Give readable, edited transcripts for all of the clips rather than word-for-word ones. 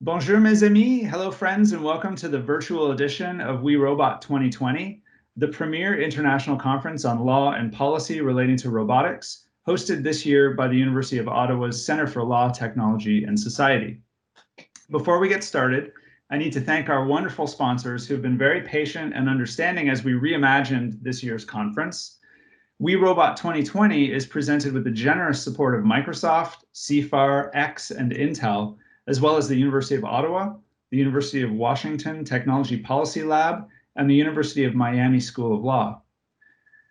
Bonjour, mes amis. Hello, friends, and welcome to the virtual edition of We Robot 2020, the premier international conference on law and policy relating to robotics, hosted this year by the University of Ottawa's Centre for Law, Technology, and Society. Before we get started, I need to thank our wonderful sponsors who have been very patient and understanding as we reimagined this year's conference. We Robot 2020 is presented with the generous support of Microsoft, CIFAR, X, and Intel, as well as the University of Ottawa, the University of Washington Technology Policy Lab, and the University of Miami School of Law.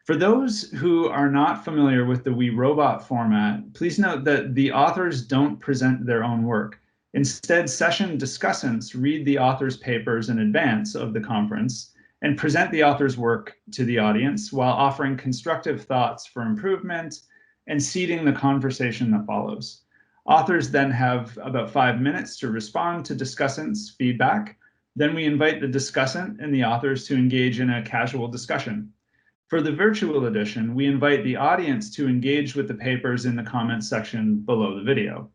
For those who are not familiar with the We Robot format, please note that the authors don't present their own work. Instead, session discussants read the author's papers in advance of the conference and present the author's work to the audience while offering constructive thoughts for improvement and seeding the conversation that follows. Authors then have about 5 minutes to respond to discussants' feedback. Then we invite the discussant and the authors to engage in a casual discussion. For the virtual edition, we invite the audience to engage with the papers in the comments section below the video.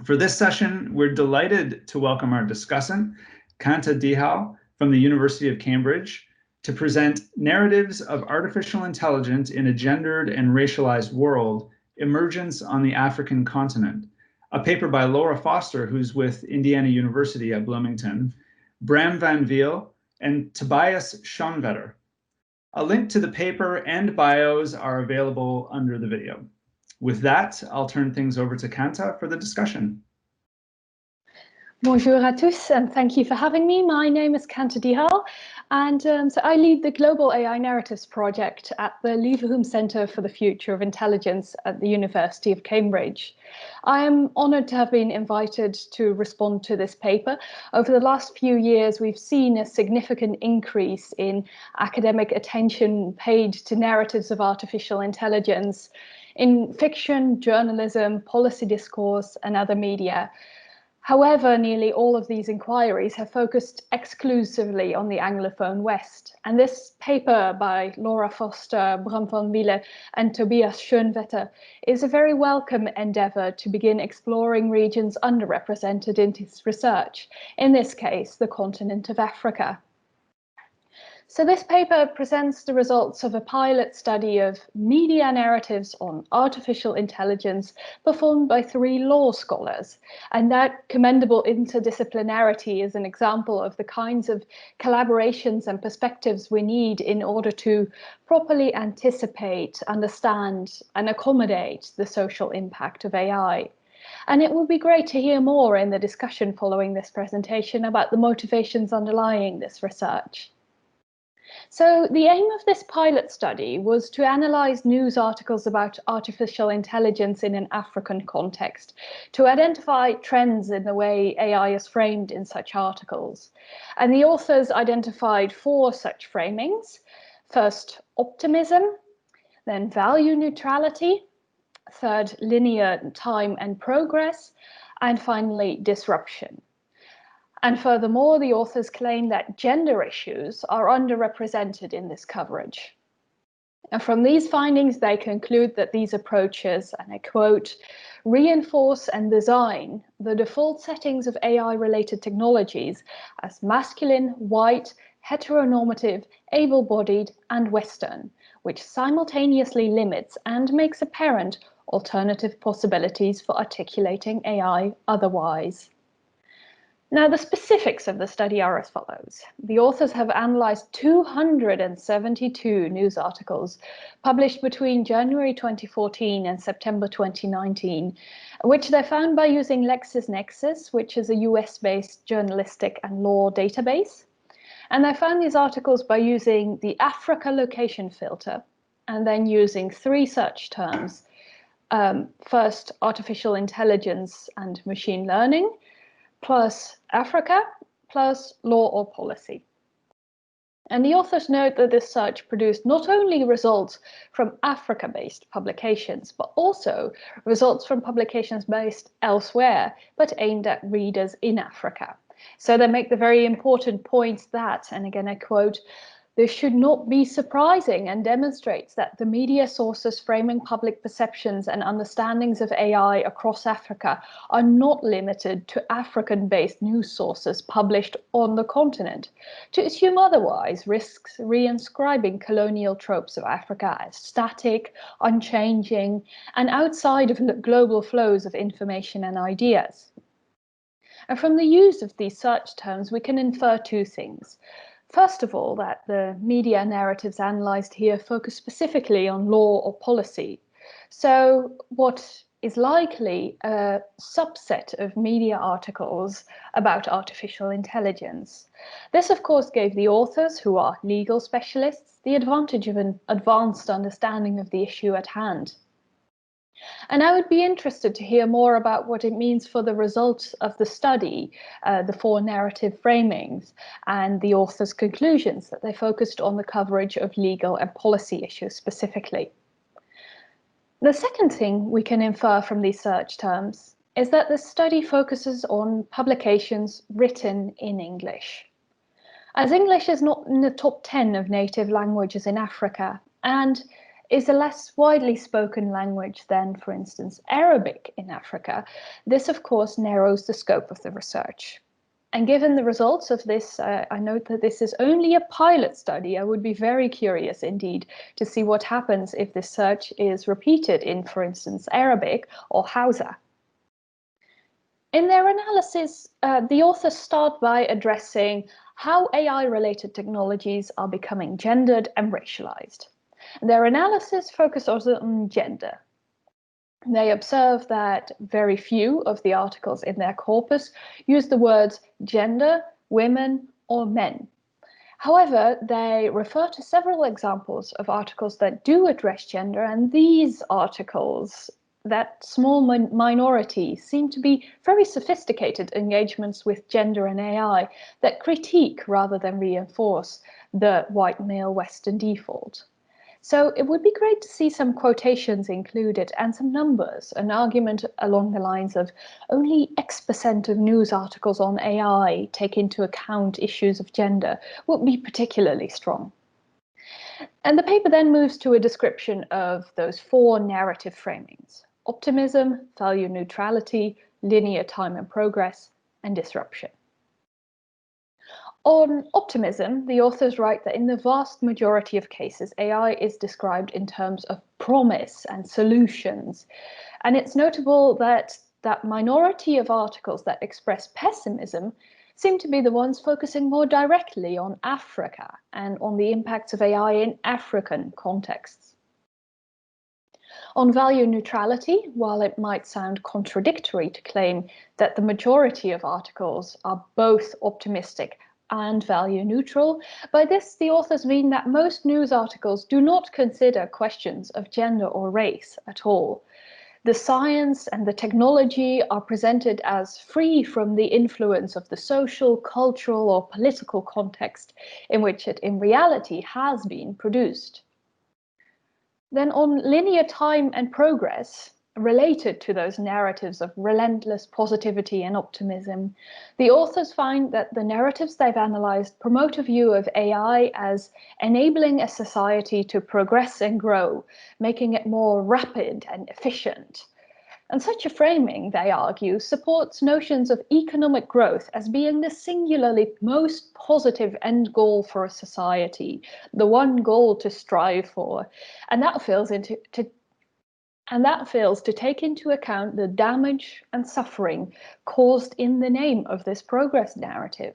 For this session, we're delighted to welcome our discussant, Kanta Dihal, from the University of Cambridge, to present Narratives of Artificial Intelligence in a Gendered and Racialized World, Emergence on the African Continent, a paper by Laura Foster, who's with Indiana University at Bloomington, Bram van Wiel, and Tobias Schoenvetter. A link to the paper and bios are available under the video. With that, I'll turn things over to Kanta for the discussion. Bonjour à tous, and thank you for having me. My name is Kanta Dihal, and so I lead the Global AI Narratives project at the Leverhulme Centre for the Future of Intelligence at the University of Cambridge. I am honoured to have been invited to respond to this paper. Over the last few years, we've seen a significant increase in academic attention paid to narratives of artificial intelligence in fiction, journalism, policy discourse, and other media. However, nearly all of these inquiries have focused exclusively on the Anglophone West. And this paper by Laura Foster, Bram van Wiele, and Tobias Schoenvetter is a very welcome endeavour to begin exploring regions underrepresented in this research, in this case, the continent of Africa. So this paper presents the results of a pilot study of media narratives on artificial intelligence performed by 3 law scholars. And that commendable interdisciplinarity is an example of the kinds of collaborations and perspectives we need in order to properly anticipate, understand, and accommodate the social impact of AI. And it would be great to hear more in the discussion following this presentation about the motivations underlying this research. So the aim of this pilot study was to analyse news articles about artificial intelligence in an African context, to identify trends in the way AI is framed in such articles. And the authors identified 4 such framings. First, optimism, then value neutrality, third, linear time and progress, and finally, disruption. And furthermore, the authors claim that gender issues are underrepresented in this coverage. And from these findings, they conclude that these approaches, and I quote, reinforce and design the default settings of AI-related technologies as masculine, white, heteronormative, able-bodied, and Western, which simultaneously limits and makes apparent alternative possibilities for articulating AI otherwise. Now, the specifics of the study are as follows. The authors have analysed 272 news articles published between January 2014 and September 2019, which they found by using LexisNexis, which is a US-based journalistic and law database. And they found these articles by using the Africa location filter and then using 3 search terms. First, artificial intelligence and machine learning, plus Africa, plus law or policy. And the authors note that this search produced not only results from Africa-based publications, but also results from publications based elsewhere, but aimed at readers in Africa. So they make the very important point that, and again I quote, This should not be surprising and demonstrates that the media sources framing public perceptions and understandings of AI across Africa are not limited to African-based news sources published on the continent. To assume otherwise risks reinscribing colonial tropes of Africa as static, unchanging, and outside of global flows of information and ideas. And from the use of these search terms, we can infer two things. First of all, that the media narratives analysed here focus specifically on law or policy. So what is likely a subset of media articles about artificial intelligence. This, of course, gave the authors, who are legal specialists, the advantage of an advanced understanding of the issue at hand. And I would be interested to hear more about what it means for the results of the study, the four narrative framings, and the author's conclusions that they focused on the coverage of legal and policy issues specifically. The second thing we can infer from these search terms is that the study focuses on publications written in English. As English is not in the top 10 of native languages in Africa, and is a less widely spoken language than, for instance, Arabic in Africa, this of course narrows the scope of the research. And given the results of this, I note that this is only a pilot study. I would be very curious indeed to see what happens if this search is repeated in, for instance, Arabic or Hausa. In their analysis, the authors start by addressing how AI-related technologies are becoming gendered and racialized. Their analysis focuses also on gender. They observe that very few of the articles in their corpus use the words gender, women, or men. However, they refer to several examples of articles that do address gender, and these articles, that small minority, seem to be very sophisticated engagements with gender and AI that critique rather than reinforce the white male Western default. So it would be great to see some quotations included and some numbers. An argument along the lines of only X% of news articles on AI take into account issues of gender would be particularly strong. And the paper then moves to a description of those four narrative framings: optimism, value neutrality, linear time and progress, and disruption. On optimism, the authors write that in the vast majority of cases, AI is described in terms of promise and solutions. And it's notable that that minority of articles that express pessimism seem to be the ones focusing more directly on Africa and on the impacts of AI in African contexts. On value neutrality, while it might sound contradictory to claim that the majority of articles are both optimistic and value neutral, by this the authors mean that most news articles do not consider questions of gender or race at all. The science and the technology are presented as free from the influence of the social, cultural, or political context in which it in reality has been produced. Then on linear time and progress, related to those narratives of relentless positivity and optimism, the authors find that the narratives they've analysed promote a view of AI as enabling a society to progress and grow, making it more rapid and efficient. And such a framing, they argue, supports notions of economic growth as being the singularly most positive end goal for a society, the one goal to strive for, and that fails to take into account the damage and suffering caused in the name of this progress narrative.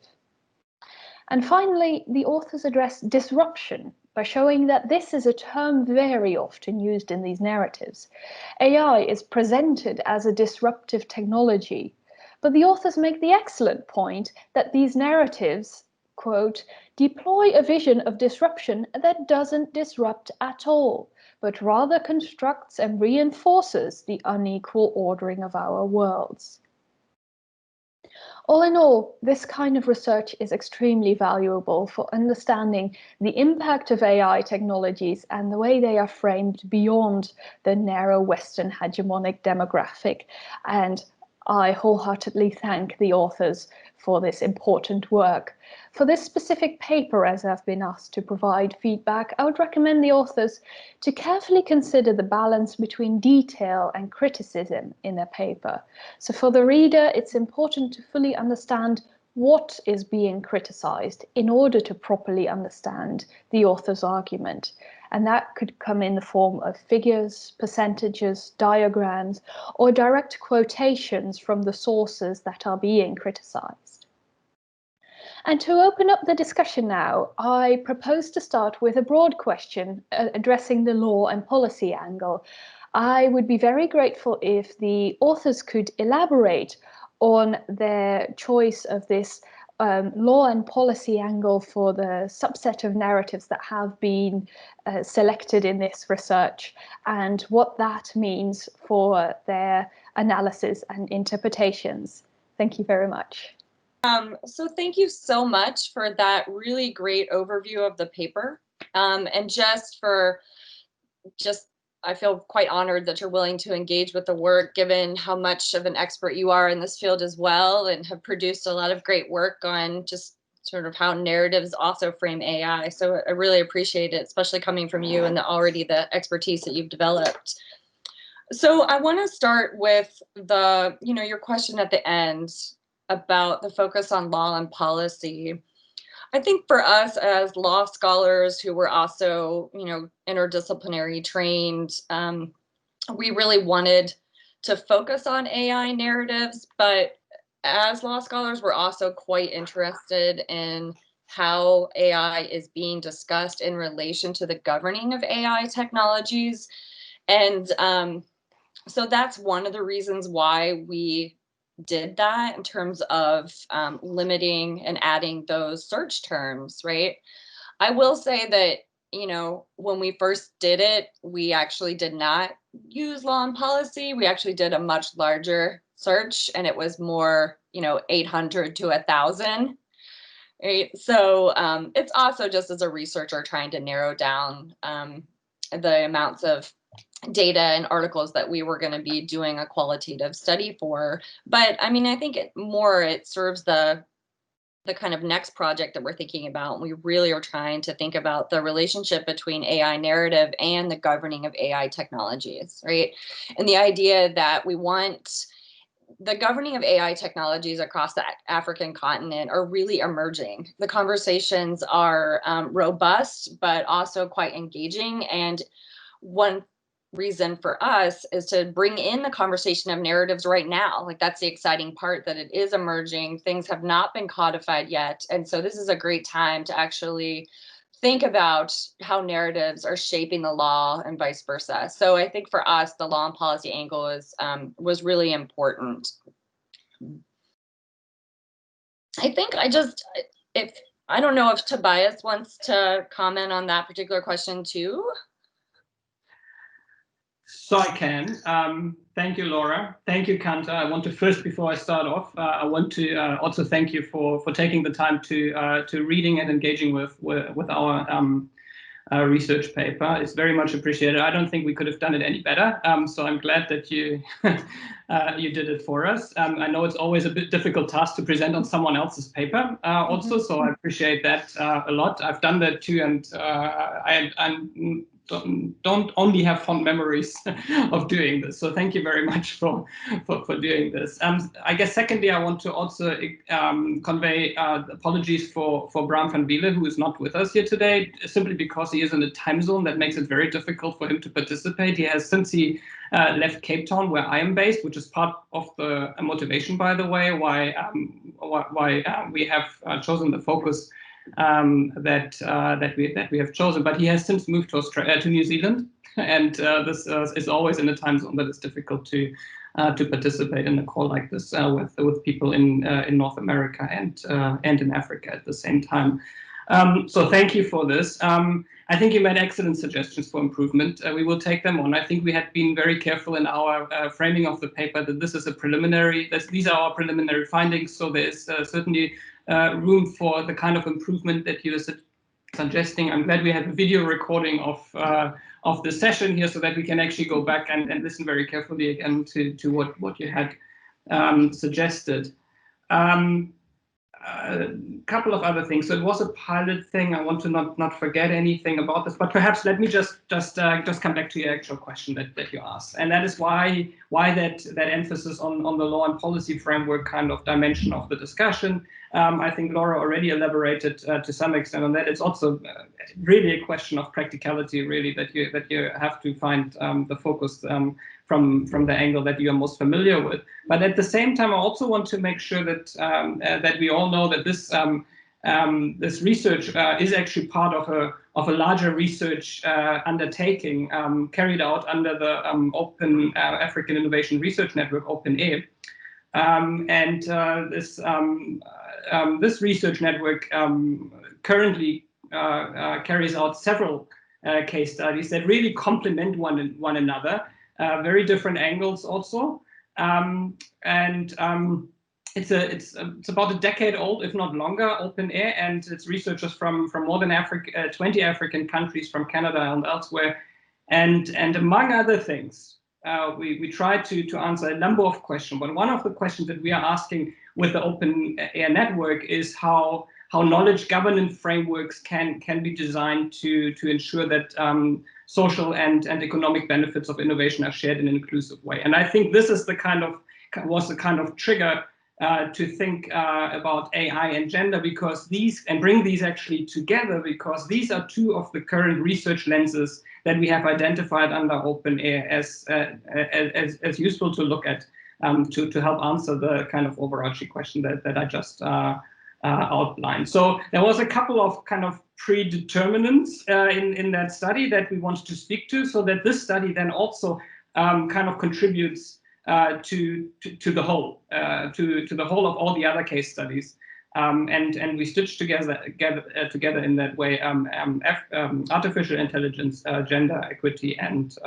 And finally, the authors address disruption by showing that this is a term very often used in these narratives. AI is presented as a disruptive technology, but the authors make the excellent point that these narratives, quote, deploy a vision of disruption that doesn't disrupt at all, but rather constructs and reinforces the unequal ordering of our worlds. All in all, this kind of research is extremely valuable for understanding the impact of AI technologies and the way they are framed beyond the narrow Western hegemonic demographic and I wholeheartedly thank the authors for this important work. For this specific paper, as I've been asked to provide feedback, I would recommend the authors to carefully consider the balance between detail and criticism in their paper. So for the reader, it's important to fully understand what is being criticized in order to properly understand the author's argument. And that could come in the form of figures, percentages, diagrams, or direct quotations from the sources that are being criticized. And to open up the discussion now, I propose to start with a broad question addressing the law and policy angle. I would be very grateful if the authors could elaborate on their choice of this law and policy angle for the subset of narratives that have been selected in this research, and what that means for their analysis and interpretations. Thank you very much. So thank you so much for that really great overview of the paper. And I feel quite honored that you're willing to engage with the work, given how much of an expert you are in this field as well, and have produced a lot of great work on just sort of how narratives also frame AI. So I really appreciate it, especially coming from you and the expertise that you've developed. So I want to start with your question at the end about the focus on law and policy. I think for us as law scholars who were also, interdisciplinary trained, we really wanted to focus on AI narratives, but as law scholars, we're also quite interested in how AI is being discussed in relation to the governing of AI technologies. And so that's one of the reasons why we did that in terms of limiting and adding those search terms, right? I will say that, when we first did it, we actually did not use law and policy. We actually did a much larger search, and it was more, 800 to 1,000, right? So it's also just as a researcher trying to narrow down the amounts of data and articles that we were going to be doing a qualitative study for. But I mean, I think it serves the kind of next project that we're thinking about. We really are trying to think about the relationship between AI narrative and the governing of AI technologies, right? And the idea that we want the governing of AI technologies across the African continent are really emerging. The conversations are robust, but also quite engaging. And one reason for us is to bring in the conversation of narratives right now. Like, that's the exciting part, that it is emerging. Things have not been codified yet. And so this is a great time to actually think about how narratives are shaping the law and vice versa. So I think for us, the law and policy angle was really important. I think I don't know if Tobias wants to comment on that particular question too. So I can. Thank you, Laura. Thank you, Kanta. I want to first, before I start off, I want to also thank you for taking the time to reading and engaging with our research paper. It's very much appreciated. I don't think we could have done it any better. So I'm glad that you you did it for us. I know it's always a bit difficult task to present on someone else's paper also, so I appreciate that a lot. I've done that too, and I'm don't only have fond memories of doing this. So thank you very much for doing this. I guess secondly, I want to also convey apologies for Bram van Wiele, who is not with us here today, simply because he is in a time zone that makes it very difficult for him to participate. He has, since he left Cape Town, where I am based, which is part of the motivation, by the way, why we have chosen the focus that we have chosen. But he has since moved to New Zealand, and this is always in a time zone that it's difficult to participate in a call like this with people in North America and in Africa at the same time. So thank you for this. I think you made excellent suggestions for improvement. We will take them on. I think we had been very careful in our framing of the paper that this is a preliminary. These are our preliminary findings. So there is certainly room for the kind of improvement that you are suggesting. I'm glad we have a video recording of the session here, so that we can actually go back and listen very carefully again to what you had suggested. A couple of other things. So it was a pilot thing. I want to not forget anything about this, but perhaps let me just come back to your actual question that you asked, and that is why that emphasis on the law and policy framework kind of dimension of the discussion. I think Laura already elaborated to some extent on that. It's also really a question of practicality, really, that you have to find the focus from the angle that you are most familiar with. But at the same time, I also want to make sure that that we all know that this this research is actually part of a larger research undertaking carried out under the Open African Innovation Research Network, OpenA. This research network currently carries out several case studies that really complement one another, very different angles also. It's about a decade old, if not longer, OpenAir, and it's researchers from more than 20 African countries, from Canada and elsewhere. And among other things, we try to answer a number of questions. But one of the questions that we are asking with the OpenAir network is how knowledge governance frameworks can be designed to ensure that social and economic benefits of innovation are shared in an inclusive way. And I think this is was the kind of trigger to think about AI and gender, because bring these actually together, because these are two of the current research lenses that we have identified under OpenAir as useful to look at to help answer the kind of overarching question that I just outlined. So there was a couple of kind of predeterminants in that study that we wanted to speak to, so that this study then also kind of contributes to the whole, to the whole of all the other case studies, and we stitched together in that way artificial intelligence, gender equity, and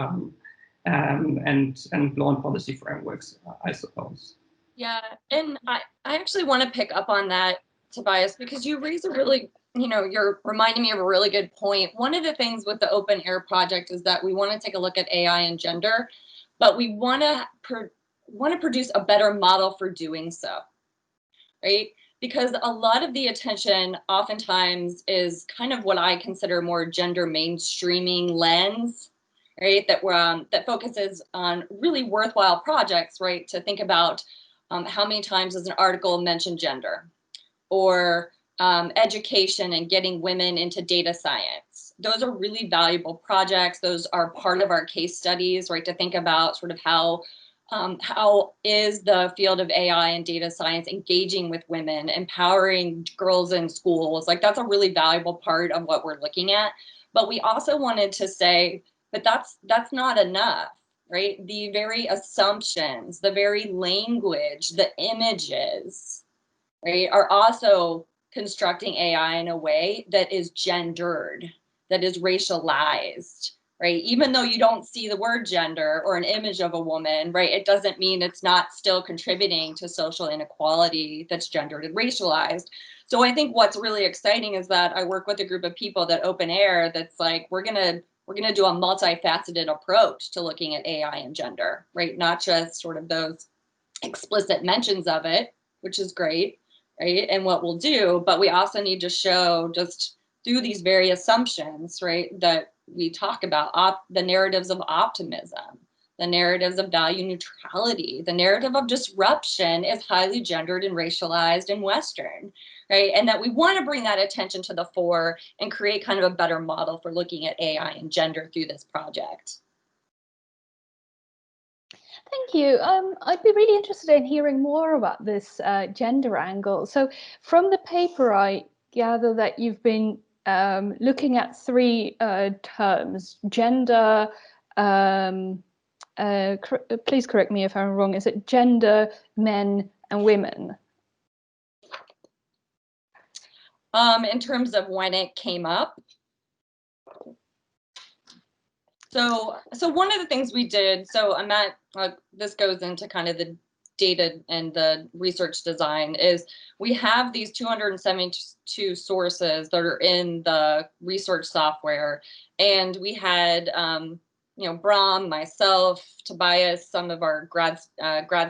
law and policy frameworks, I suppose. Yeah, and I actually want to pick up on that, Tobias, because you raise a really, you're reminding me of a really good point. One of the things with the OpenAir project is that we want to take a look at AI and gender, but we want to produce a better model for doing so, right? Because a lot of the attention oftentimes is kind of what I consider more gender mainstreaming lens, right? That focuses on really worthwhile projects, right? To think about how many times does an article mention gender, or education and getting women into data science. Those are really valuable projects. Those are part of our case studies, right? To think about sort of how is the field of AI and data science engaging with women, empowering girls in schools. Like, that's a really valuable part of what we're looking at. But we also wanted to say, but that's not enough, right? The very assumptions, the very language, the images, right, are also constructing AI in a way that is gendered, that is racialized, right? Even though you don't see the word gender or an image of a woman, right, it doesn't mean it's not still contributing to social inequality that's gendered and racialized. So I think what's really exciting is that I work with a group of people that OpenAir that's like, we're gonna do a multifaceted approach to looking at AI and gender, right? Not just sort of those explicit mentions of it, which is great, right? And what we'll do, but we also need to show, just through these very assumptions, right, that we talk about, the narratives of optimism, the narratives of value neutrality, the narrative of disruption is highly gendered and racialized and Western, right? And that we want to bring that attention to the fore and create kind of a better model for looking at AI and gender through this project. Thank you. I'd be really interested in hearing more about this gender angle. So from the paper, I gather that you've been looking at three terms: gender, please correct me if I'm wrong, is it gender, men, and women? In terms of when it came up. So one of the things we did, so I'm at, this goes into kind of the data and the research design, is we have these 272 sources that are in the research software, and we had Brahm, myself, Tobias, some of our grad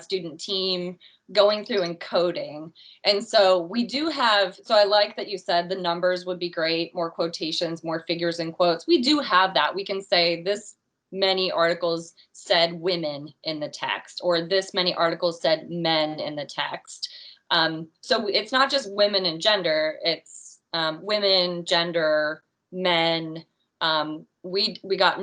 student team going through and coding. And so we do have, so I like that you said the numbers would be great, more quotations, more figures and quotes. We do have that. We can say this many articles said women in the text, or this many articles said men in the text. So it's not just women and gender, it's women, gender, men. We got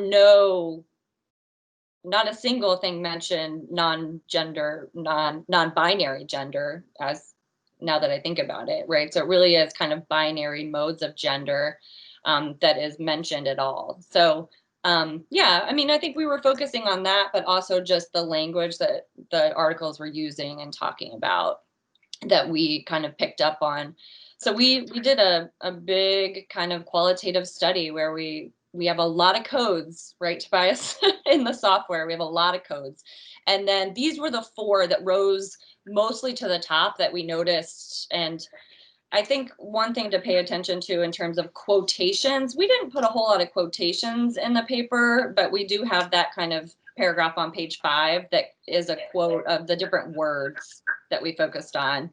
not a single thing mentioned non-gender, non-binary gender, as now that I think about it, right? So it really is kind of binary modes of gender that is mentioned at all. So yeah, I mean, I think we were focusing on that, but also just the language that the articles were using and talking about that we kind of picked up on. So we did a big kind of qualitative study where we have a lot of codes, right, Tobias, in the software. We have a lot of codes. And then these were the 4 that rose mostly to the top that we noticed. And I think one thing to pay attention to in terms of quotations, we didn't put a whole lot of quotations in the paper, but we do have that kind of paragraph on page 5 that is a quote of the different words that we focused on.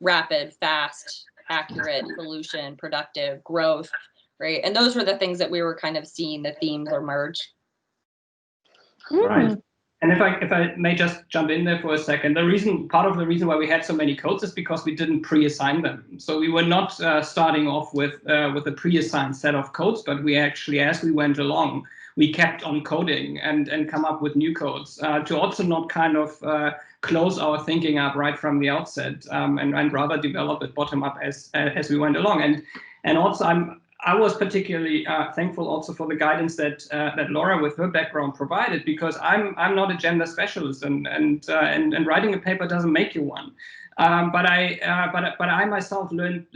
Rapid, fast, accurate, solution, productive, growth, right? And those were the things that we were kind of seeing the themes emerge. Right. And if I may just jump in there for a second, part of the reason why we had so many codes is because we didn't pre-assign them. So we were not starting off with a pre-assigned set of codes, but we actually, as we went along, we kept on coding and come up with new codes to also not kind of close our thinking up right from the outset and rather develop it bottom up as we went along. And also I was particularly thankful also for the guidance that Laura, with her background, provided, because I'm not a gender specialist, and writing a paper doesn't make you one. But I myself learned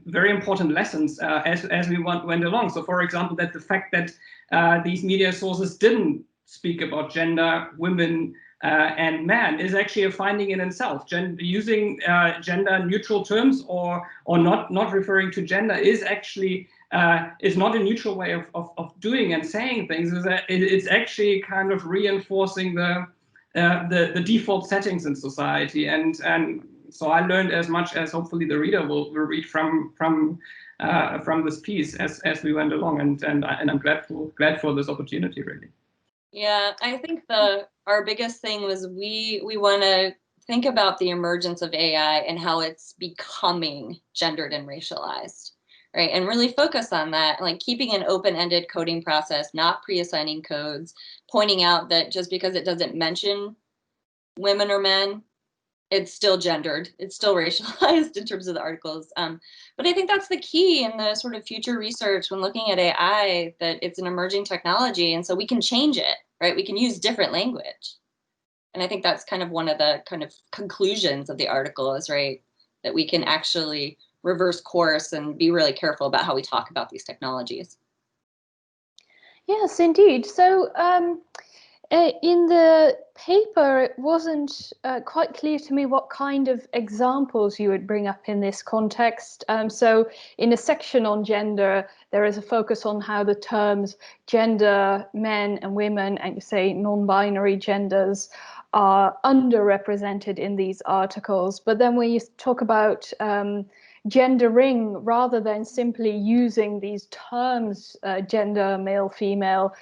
very important lessons as we went along. So, for example, that the fact that these media sources didn't speak about gender, women, and man is actually a finding in itself. Using gender neutral terms or not referring to gender is actually is not a neutral way of doing and saying things. It's actually kind of reinforcing the default settings in society. And so I learned as much as hopefully the reader will read from this piece as we went along. And I'm glad for this opportunity, really. Yeah, I think our biggest thing was we want to think about the emergence of AI and how it's becoming gendered and racialized, right? And really focus on that, like keeping an open-ended coding process, not pre-assigning codes, pointing out that just because it doesn't mention women or men, it's still gendered, it's still racialized in terms of the articles. But I think that's the key in the sort of future research when looking at AI, that it's an emerging technology. And so we can change it, right? We can use different language. And I think that's kind of one of the kind of conclusions of the article is, right, that we can actually reverse course and be really careful about how we talk about these technologies. Yes, indeed. So in the paper, it wasn't quite clear to me what kind of examples you would bring up in this context. So in a section on gender, there is a focus on how the terms gender, men and women, and you say non-binary genders are underrepresented in these articles. But then when you talk about gendering, rather than simply using these terms, gender, male, female,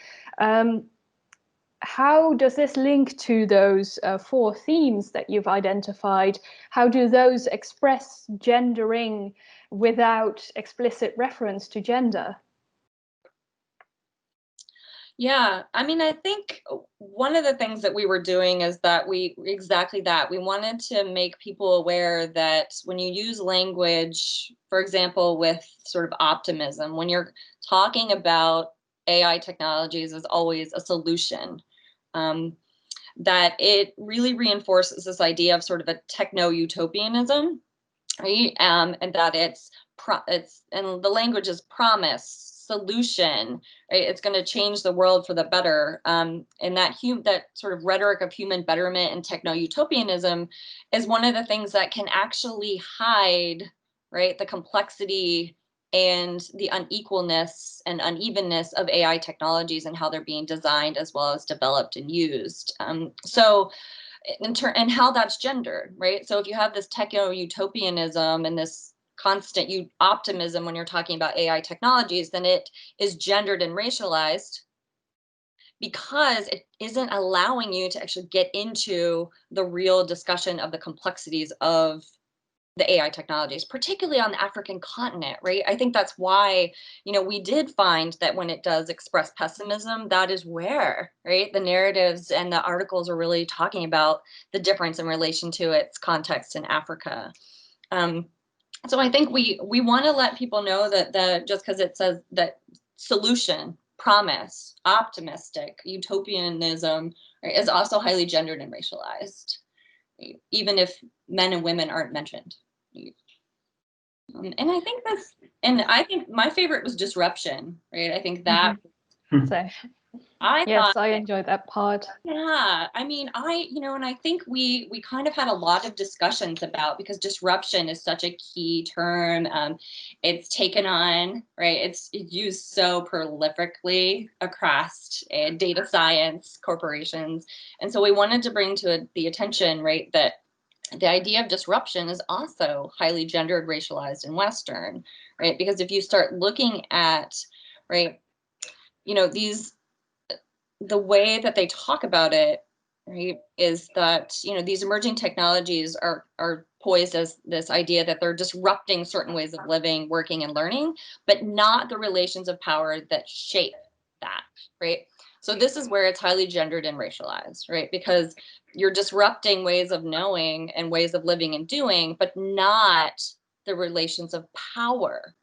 how does this link to those 4 themes that you've identified? How do those express gendering without explicit reference to gender? Yeah, I mean, I think one of the things that we were doing is that we wanted to make people aware that when you use language, for example, with sort of optimism, when you're talking about AI technologies as always a solution, that it really reinforces this idea of sort of a techno-utopianism, right? And that it's and the language is promise, solution, right? It's going to change the world for the better. And that sort of rhetoric of human betterment and techno-utopianism is one of the things that can actually hide, right, the complexity and the unequalness and unevenness of AI technologies and how they're being designed as well as developed and used. And how that's gendered, right? So if you have this techno-utopianism and this constant optimism when you're talking about AI technologies, then it is gendered and racialized because it isn't allowing you to actually get into the real discussion of the complexities of the AI technologies, particularly on the African continent, right? I think that's why, we did find that when it does express pessimism, that is where, right, the narratives and the articles are really talking about the difference in relation to its context in Africa. So I think we want to let people know that just because it says that solution, promise, optimistic, utopianism, right, is also highly gendered and racialized, even if men and women aren't mentioned. And I think my favorite was disruption, right? I think that I enjoyed that part. Yeah, I mean, and I think we kind of had a lot of discussions about, because disruption is such a key term. It's taken on, right? It's used so prolifically across data science corporations, and so we wanted to bring to the attention, right, that the idea of disruption is also highly gendered, racialized, and Western, right? Because if you start looking at, right, the way that they talk about it, right, is that, these emerging technologies are poised as this idea that they're disrupting certain ways of living, working, and learning, but not the relations of power that shape that, right? So this is where it's highly gendered and racialized, right? Because you're disrupting ways of knowing and ways of living and doing, but not the relations of power,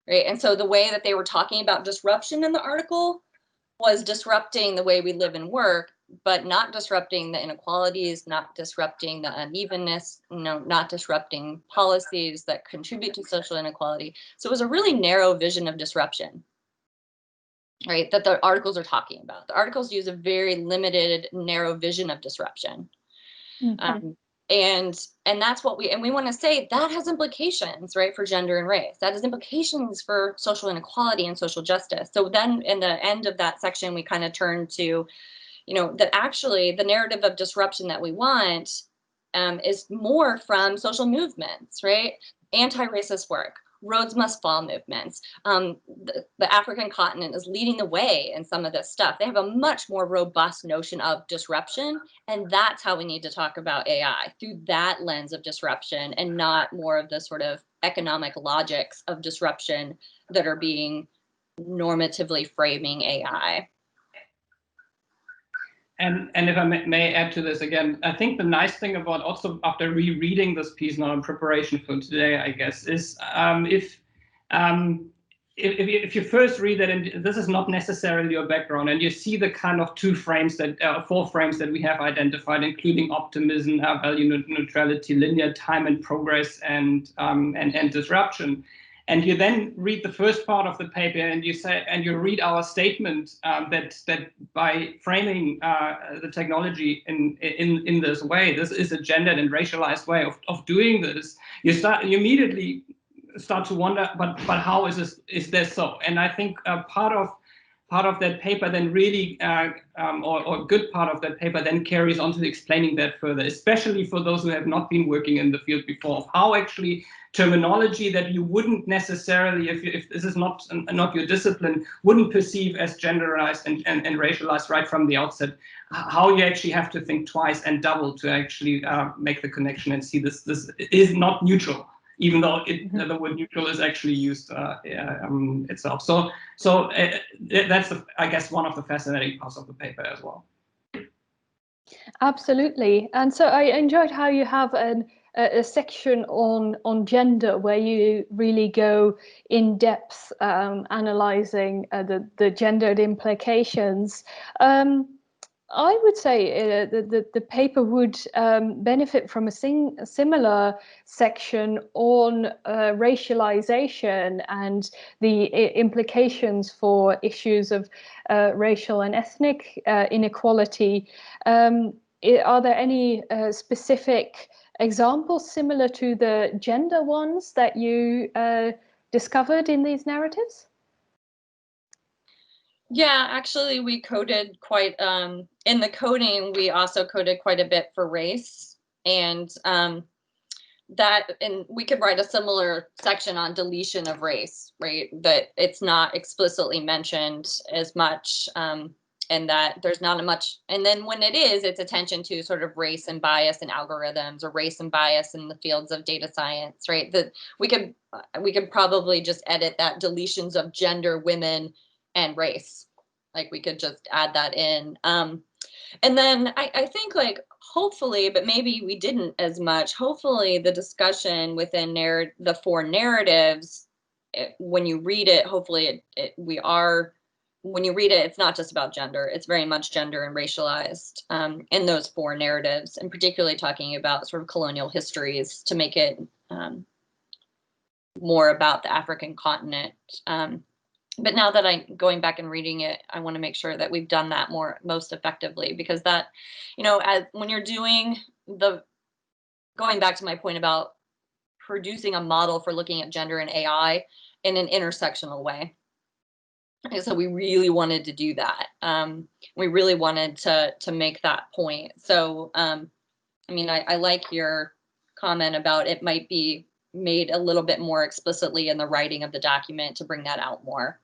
right? And so the way that they were talking about disruption in the article was disrupting the way we live and work, but not disrupting the inequalities, not disrupting the unevenness, not disrupting policies that contribute to social inequality. So it was a really narrow vision of disruption, right, that the articles are talking about. The articles use a very limited, narrow vision of disruption. And that's what we want to say that has implications, right, for gender and race. That has implications for social inequality and social justice. So then in the end of that section, we kind of turn to, that actually the narrative of disruption that we want is more from social movements, right? Anti-racist work, Roads Must Fall movements. The African continent is leading the way in some of this stuff. They have a much more robust notion of disruption, and that's how we need to talk about AI, through that lens of disruption, and not more of the sort of economic logics of disruption that are being normatively framing AI. And if I may add to this again, I think the nice thing about, also after rereading this piece now in preparation for today, I guess, is if you first read it, and this is not necessarily your background, and you see the kind of four frames that we have identified, including optimism, value neutrality, linear time and progress, and disruption. And you then read the first part of the paper, and you read our statement that by framing the technology in this way, this is a gendered and racialized way of doing this. You immediately start to wonder, but how is this so? And I think part of that paper then really, or a good part of that paper then carries on to explaining that further, especially for those who have not been working in the field before, of how actually terminology that you wouldn't necessarily, if this is not your discipline, wouldn't perceive as genderized and racialized right from the outset, how you actually have to think twice and double to actually make the connection and see this is not neutral, even though the word neutral is actually used itself. So that's, I guess, one of the fascinating parts of the paper as well. Absolutely. And so I enjoyed how you have a section on gender, where you really go in depth analyzing the gendered implications. I would say the paper would benefit from a similar section on racialization and the implications for issues of racial and ethnic inequality. Are there any specific examples similar to the gender ones that you discovered in these narratives? Yeah, actually, we coded quite, in the coding, we also coded quite a bit for race. And and we could write a similar section on deletion of race, right? That it's not explicitly mentioned as much, and that there's not a much, and then when it is, it's attention to sort of race and bias in algorithms, or race and bias in the fields of data science, right? That we could probably just edit that deletions of gender, women, and race. Like we could just add that in. And then I think, like, hopefully, but maybe we didn't as much, hopefully the discussion within the four narratives, when you read it, hopefully when you read it, it's not just about gender, it's very much gender and racialized in those four narratives, and particularly talking about sort of colonial histories to make it more about the African continent. But now that I'm going back and reading it, I want to make sure that we've done that most effectively, because that, when you're doing going back to my point about producing a model for looking at gender and AI in an intersectional way. And so we really wanted to do that. We really wanted to make that point. So, I like your comment about it might be made a little bit more explicitly in the writing of the document to bring that out more.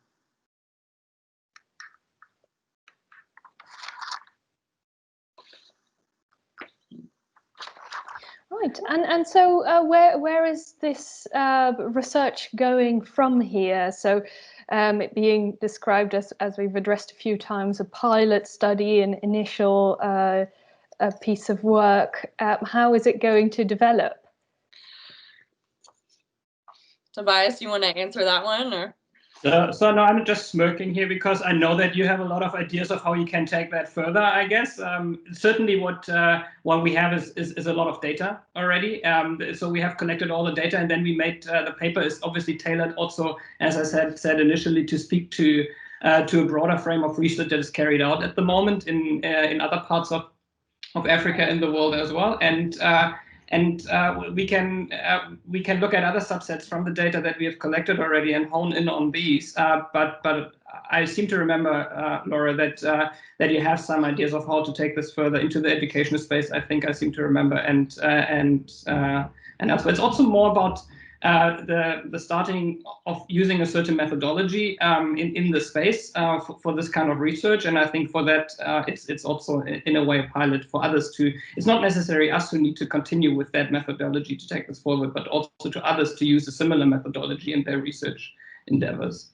Right, and so where is this research going from here? So it being described as we've addressed a few times, a pilot study, an initial a piece of work. How is it going to develop? Tobias, you want to answer that one, or? So no, I'm just smirking here because I know that you have a lot of ideas of how you can take that further, I guess. Certainly what we have is a lot of data already. So we have collected all the data, and then we made the paper is obviously tailored also, as I said initially, to speak to a broader frame of research that is carried out at the moment in other parts of Africa and the world as well. And we can look at other subsets from the data that we have collected already and hone in on these. But I seem to remember, Laura, that you have some ideas of how to take this further into the educational space. I think I seem to remember, and elsewhere. It's also more about the starting of using a certain methodology in the space for this kind of research. And I think for that, it's also in a way a pilot for others to, it's not necessarily us who need to continue with that methodology to take this forward, but also to others to use a similar methodology in their research endeavors.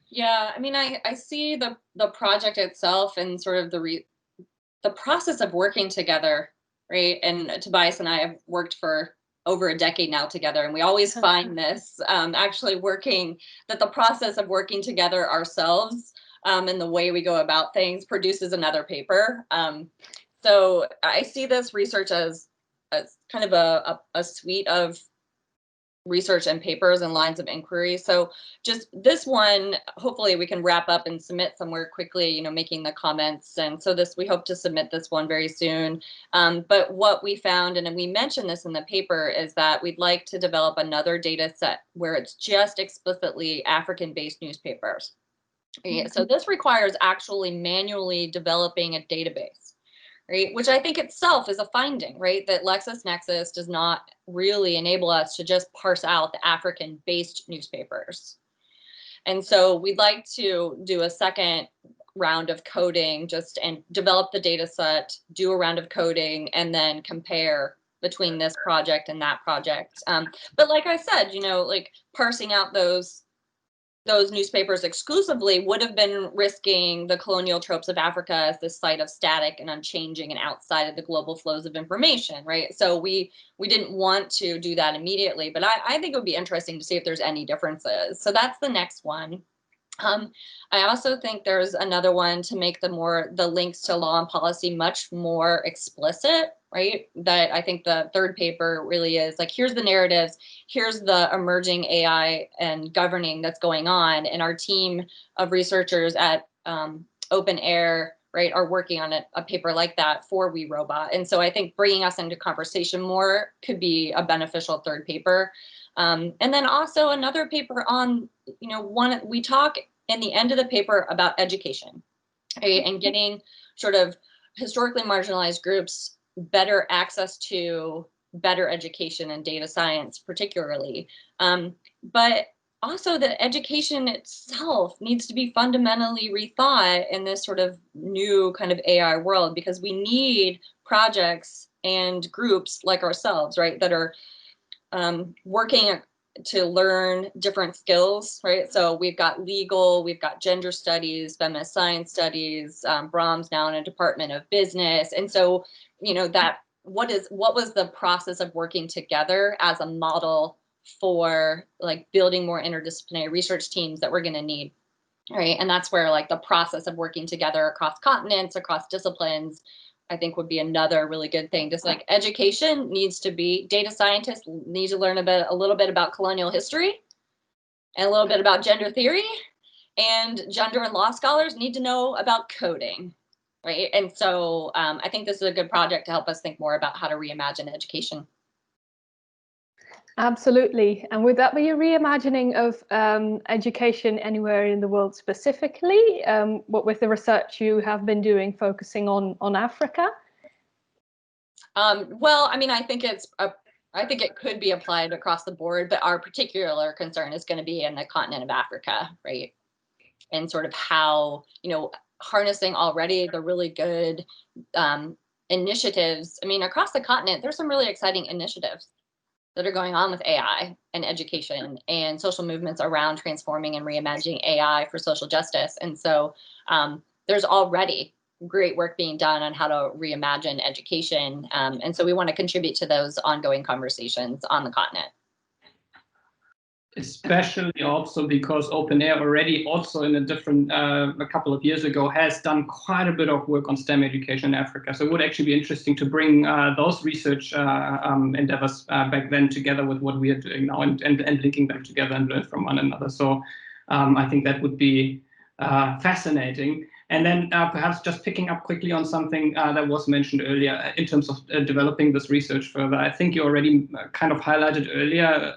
Yeah, I see the project itself and sort of the process of working together, right? And Tobias and I have worked for over a decade now together, and we always find this actually that the process of working together ourselves and the way we go about things produces another paper. So I see this research as kind of a suite of research and papers and lines of inquiry. So just this one, hopefully we can wrap up and submit somewhere quickly, making the comments. And so we hope to submit this one very soon. But what we found, and we mentioned this in the paper, is that we'd like to develop another data set where it's just explicitly African-based newspapers. Mm-hmm. So this requires actually manually developing a database. Right, which I think itself is a finding, right? That LexisNexis does not really enable us to just parse out the African-based newspapers. And so we'd like to do a second round of coding and develop the data set, do a round of coding, and then compare between this project and that project. But like I said, like parsing out those newspapers exclusively would have been risking the colonial tropes of Africa as this site of static and unchanging and outside of the global flows of information, right? So we didn't want to do that immediately, but I think it would be interesting to see if there's any differences. So that's the next one. I also think there's another one to make the links to law and policy much more explicit, right? That I think the third paper really is like, here's the narratives, here's the emerging AI and governing that's going on. And our team of researchers at Open Air right, are working on a paper like that for We Robot. And so I think bringing us into conversation more could be a beneficial third paper. And then also another paper on, we talk in the end of the paper about education, right, and getting sort of historically marginalized groups better access to better education and data science particularly. But also that education itself needs to be fundamentally rethought in this sort of new kind of AI world, because we need projects and groups like ourselves, right, that are working to learn different skills, right? So we've got legal, we've got gender studies, feminist science studies, Brahms now in a Department of Business. And so, that what was the process of working together as a model for like building more interdisciplinary research teams that we're going to need, right? And that's where like the process of working together across continents, across disciplines, I think would be another really good thing. Just like education needs to be, data scientists need to learn a little bit about colonial history and a little bit about gender theory, and gender and law scholars need to know about coding, right? And so I think this is a good project to help us think more about how to reimagine education. Absolutely. And would that be a reimagining of education anywhere in the world specifically? What with the research you have been doing focusing on Africa? Well, I mean, I think it could be applied across the board, but our particular concern is going to be in the continent of Africa, right? And sort of how, harnessing already the really good initiatives. I mean, across the continent, there's some really exciting initiatives that are going on with AI and education and social movements around transforming and reimagining AI for social justice. And so there's already great work being done on how to reimagine education. And so we want to contribute to those ongoing conversations on the continent. Especially also because OpenAir already also in a couple of years ago has done quite a bit of work on STEM education in Africa. So it would actually be interesting to bring those research endeavors back then together with what we are doing now and linking them together and learn from one another. So I think that would be fascinating. And then perhaps just picking up quickly on something that was mentioned earlier in terms of developing this research further. I think you already kind of highlighted earlier,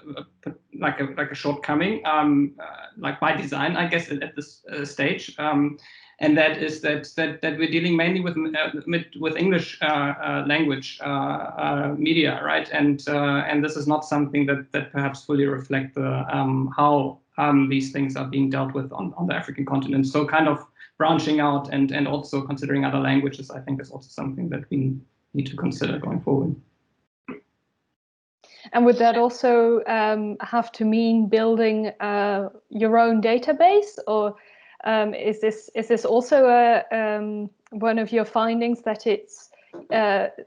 like a shortcoming, like by design, I guess, at this stage. And that is that we're dealing mainly with English language media, right? And this is not something that perhaps fully reflect the how these things are being dealt with on the African continent. So kind of branching out and also considering other languages, I think, is also something that we need to consider going forward. And would that also have to mean building your own database, or is this also one of your findings, that it's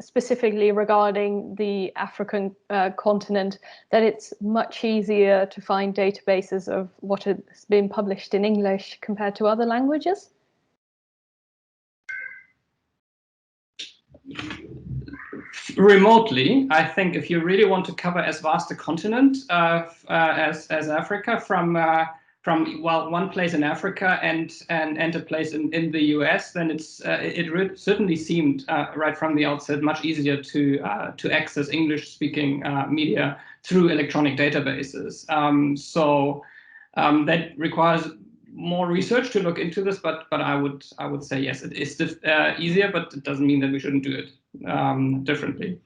specifically regarding the African continent, that it's much easier to find databases of what has been published in English compared to other languages? Remotely, I think if you really want to cover as vast a continent as Africa, from one place in Africa and a place in the US, then it certainly seemed right from the outset much easier to access English-speaking media through electronic databases. So that requires more research to look into this, but I would say yes, it is easier, but it doesn't mean that we shouldn't do it differently.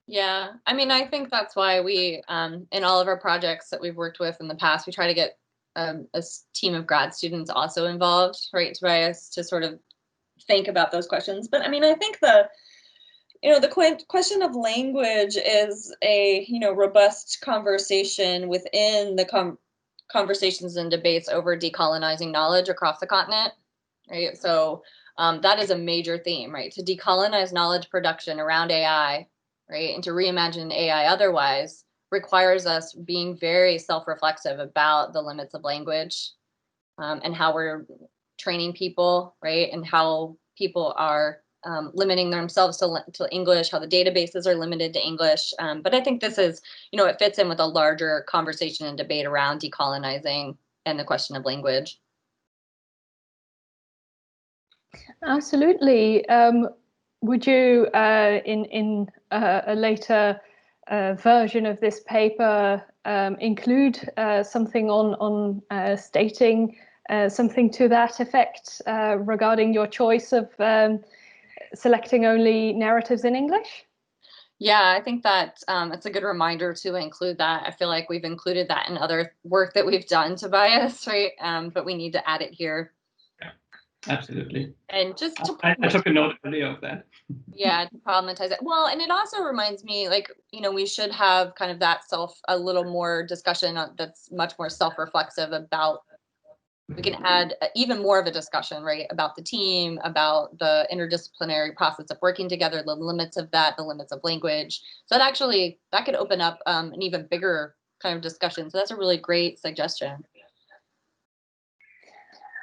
Yeah, I mean, I think that's why we, in all of our projects that we've worked with in the past, we try to get a team of grad students also involved, right, to sort of think about those questions. But I mean, I think the question of language is a, robust conversation within the conversations and debates over decolonizing knowledge across the continent, right? So that is a major theme, right? To decolonize knowledge production around AI, right, and to reimagine AI otherwise requires us being very self-reflexive about the limits of language and how we're training people, right, and how people are limiting themselves to English, how the databases are limited to English. But I think this is, it fits in with a larger conversation and debate around decolonizing and the question of language. Absolutely. Would you, in a later version of this paper, include something on stating something to that effect regarding your choice of selecting only narratives in English? Yeah, I think that it's a good reminder to include that. I feel like we've included that in other work that we've done, Tobias, right? But we need to add it here. Yeah, absolutely. And just to I took a note earlier of that. Yeah, to problematize it. Well, and it also reminds me, like, we should have kind of that a little more discussion that's much more self-reflexive about. We can add even more of a discussion, right, about the team, about the interdisciplinary process of working together, the limits of that, the limits of language. So that could open up an even bigger kind of discussion. So that's a really great suggestion.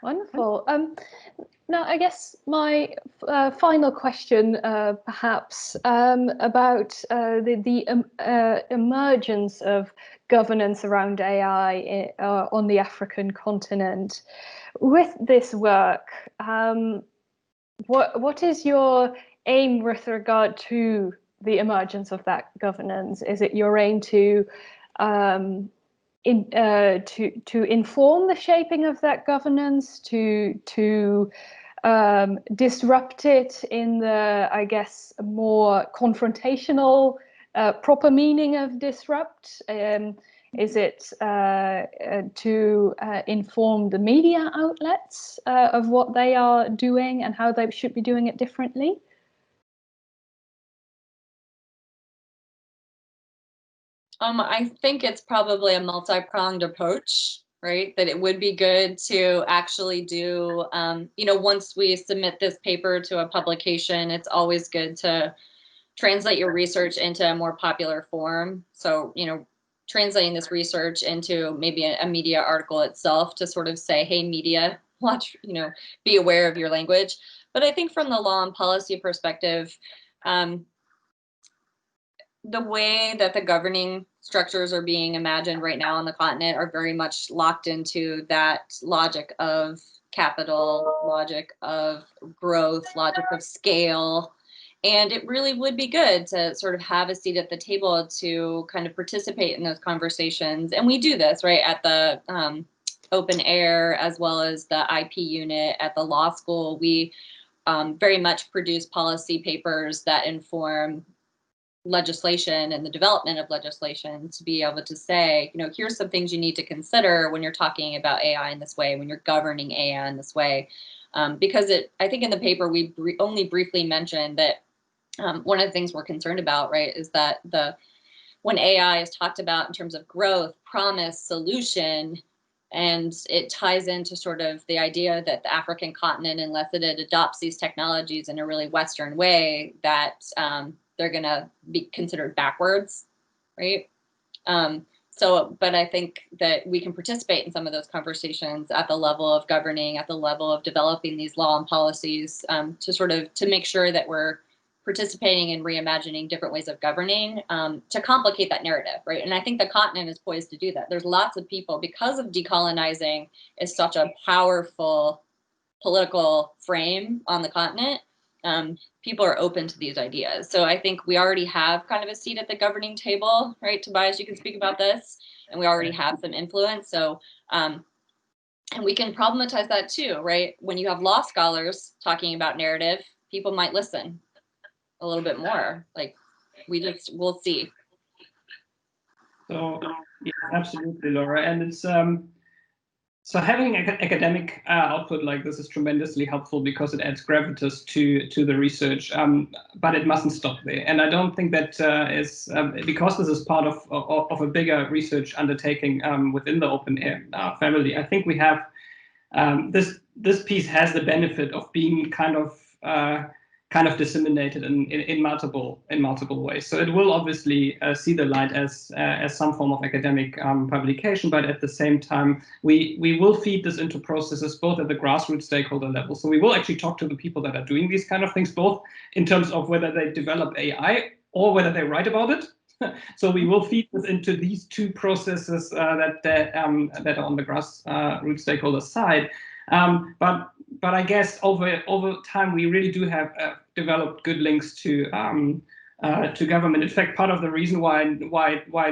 Wonderful. Now, I guess my final question, perhaps, about the emergence of governance around AI on the African continent. With this work, what is your aim with regard to the emergence of that governance? Is it your aim to inform the shaping of that governance, to disrupt it in the, I guess, more confrontational, proper meaning of disrupt? Is it to inform the media outlets of what they are doing and how they should be doing it differently? I think it's probably a multi-pronged approach, right? That it would be good to actually do, once we submit this paper to a publication, it's always good to translate your research into a more popular form. So, translating this research into maybe a media article itself to sort of say, hey, media, watch, be aware of your language. But I think from the law and policy perspective, the way that the governing structures are being imagined right now on the continent are very much locked into that logic of capital, logic of growth, logic of scale. And it really would be good to sort of have a seat at the table to kind of participate in those conversations. And we do this, right, at the open air, as well as the IP unit at the law school. We very much produce policy papers that inform legislation and the development of legislation, to be able to say, here's some things you need to consider when you're talking about AI in this way, when you're governing AI in this way. Because I think in the paper, we only briefly mentioned that one of the things we're concerned about, right, is that when AI is talked about in terms of growth, promise, solution, and it ties into sort of the idea that the African continent, unless it adopts these technologies in a really Western way, that they're going to be considered backwards, right? But I think that we can participate in some of those conversations at the level of governing, at the level of developing these law and policies, to make sure that we're participating in reimagining different ways of governing, to complicate that narrative, right? And I think the continent is poised to do that. There's lots of people, because of decolonizing is such a powerful political frame on the continent, people are open to these ideas. So I think we already have kind of a seat at the governing table, right? Tobias, you can speak about this, and we already have some influence. So, and we can problematize that too, right? When you have law scholars talking about narrative, people might listen a little bit more. Like, we'll see. So, yeah, absolutely, Laura. And it's so having academic output like this is tremendously helpful because it adds gravitas to the research, but it mustn't stop there. And I don't think that is because this is part of a bigger research undertaking within the open air family. I think we have this piece has the benefit of being kind of disseminated in multiple ways. So it will obviously see the light as some form of academic publication, but at the same time, we will feed this into processes both at the grassroots stakeholder level. So we will actually talk to the people that are doing these kind of things, both in terms of whether they develop AI or whether they write about it. So we will feed this into these two processes that are on the grassroots stakeholder side. But I guess over time we really do have developed good links to government. In fact, part of the reason why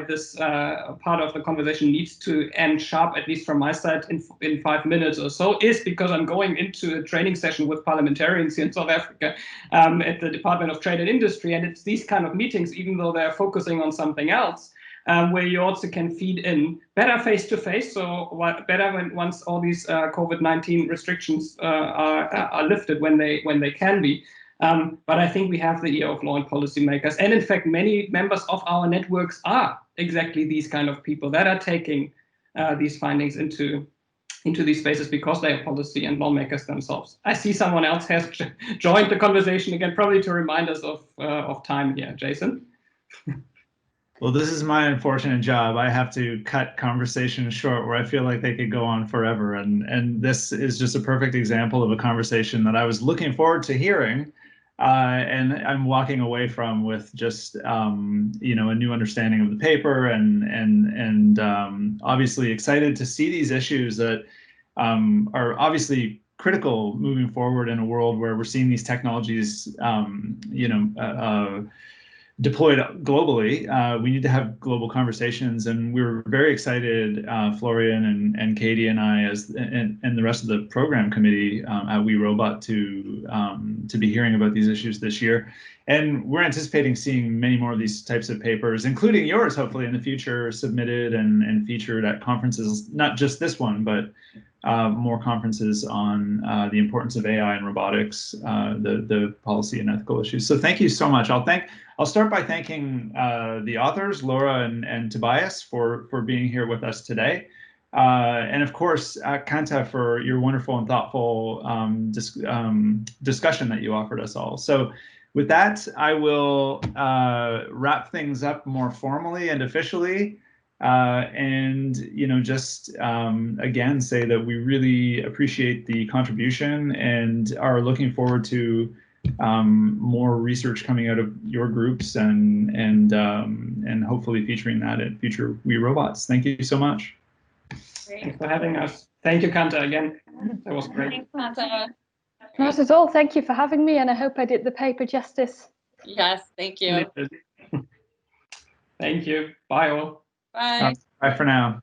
this part of the conversation needs to end sharp, at least from my side, in 5 minutes or so, is because I'm going into a training session with parliamentarians here in South Africa at the Department of Trade and Industry, and it's these kind of meetings, even though they're focusing on something else, where you also can feed in better face-to-face, so better once all these COVID-19 restrictions are lifted when they can be. But I think we have the ear of law and policymakers, and in fact, many members of our networks are exactly these kind of people that are taking these findings into these spaces because they are policy and lawmakers themselves. I see someone else has joined the conversation again, probably to remind us of time here, Jason. Well, this is my unfortunate job. I have to cut conversations short where I feel like they could go on forever. And this is just a perfect example of a conversation that I was looking forward to hearing. And I'm walking away from with just, a new understanding of the paper and obviously excited to see these issues that are obviously critical moving forward in a world where we're seeing these technologies, deployed globally. We need to have global conversations, and we were very excited, Florian and Katie and I, and the rest of the program committee at We Robot to be hearing about these issues this year. And we're anticipating seeing many more of these types of papers, including yours, hopefully in the future, submitted and featured at conferences, not just this one, but more conferences on the importance of AI and robotics, the policy and ethical issues. So thank you so much. I'll start by thanking the authors, Laura and Tobias, for being here with us today. And of course, Kanta, for your wonderful and thoughtful discussion that you offered us all. So with that, I will wrap things up more formally and officially. And again say that we really appreciate the contribution and are looking forward to more research coming out of your groups and hopefully featuring that at future We Robots. Thank you so much. Great. Thanks for having us. Thank you, Kanta, again. That was great. Thanks, Kanta. Not at all. Thank you for having me, and I hope I did the paper justice. Yes, thank you. Thank you. Bye all. Bye. Bye for now.